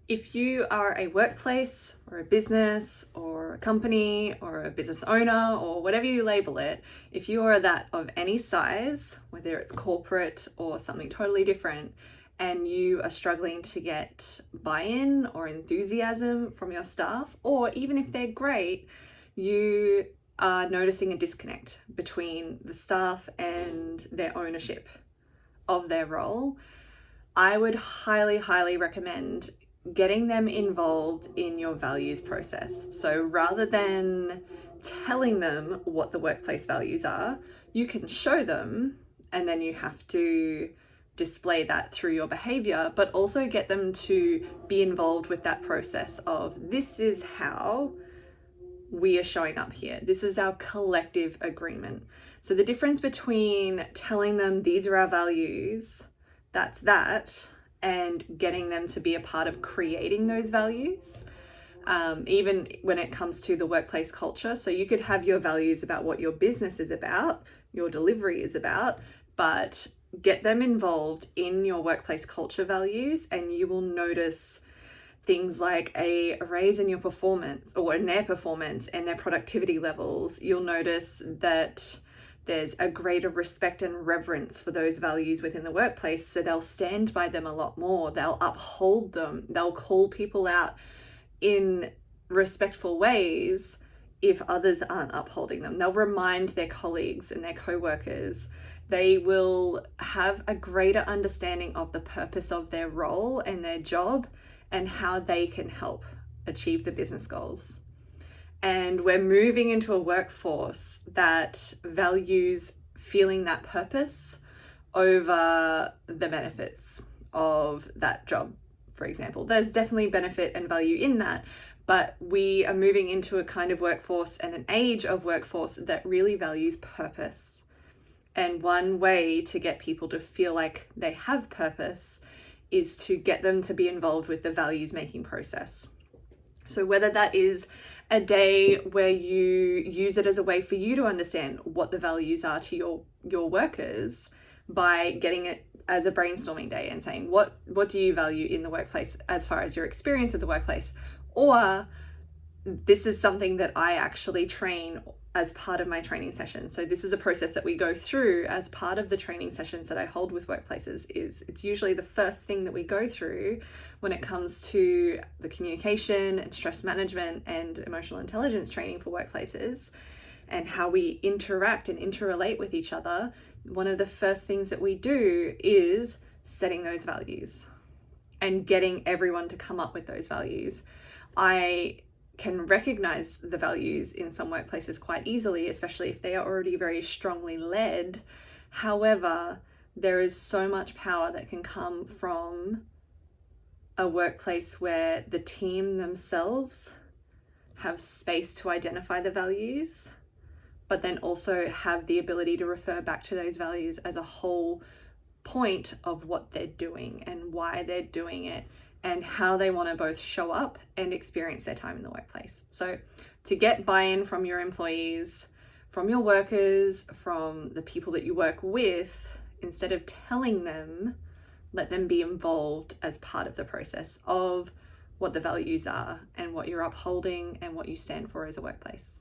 If you are a workplace or a business or a company or a business owner or whatever you label it, if you are that of any size, whether it's corporate or something totally different, and you are struggling to get buy-in or enthusiasm from your staff, or even if they're great, you are noticing a disconnect between the staff and their ownership of their role, I would highly, highly recommend getting them involved in your values process. So rather than telling them what the workplace values are, you can show them, and then you have to display that through your behavior, but also get them to be involved with that process of, this is how we are showing up here. This is our collective agreement. So the difference between telling them these are our values, that's that, and getting them to be a part of creating those values, even when it comes to the workplace culture. So you could have your values about what your business is about, your delivery is about, but get them involved in your workplace culture values, and you will notice things like a raise in your performance or in their performance and their productivity levels. You'll notice that there's a greater respect and reverence for those values within the workplace. So they'll stand by them a lot more. They'll uphold them. They'll call people out in respectful ways if others aren't upholding them. They'll remind their colleagues and their co-workers. They will have a greater understanding of the purpose of their role and their job and how they can help achieve the business goals. And we're moving into a workforce that values feeling that purpose over the benefits of that job, for example. There's definitely benefit and value in that, but we are moving into a kind of workforce and an age of workforce that really values purpose. And one way to get people to feel like they have purpose is to get them to be involved with the values making process. So whether that is a day where you use it as a way for you to understand what the values are to your workers by getting it as a brainstorming day and saying, what do you value in the workplace as far as your experience of the workplace? Or this is something that I actually train as part of my training session. So this is a process that we go through as part of the training sessions that I hold with workplaces. It's usually the first thing that we go through when it comes to the communication and stress management and emotional intelligence training for workplaces and how we interact and interrelate with each other. One of the first things that we do is setting those values and getting everyone to come up with those values. I can recognize the values in some workplaces quite easily, especially if they are already very strongly led. However, there is so much power that can come from a workplace where the team themselves have space to identify the values, but then also have the ability to refer back to those values as a whole point of what they're doing and why they're doing it, and how they want to both show up and experience their time in the workplace. So to get buy-in from your employees, from your workers, from the people that you work with, instead of telling them, let them be involved as part of the process of what the values are and what you're upholding and what you stand for as a workplace.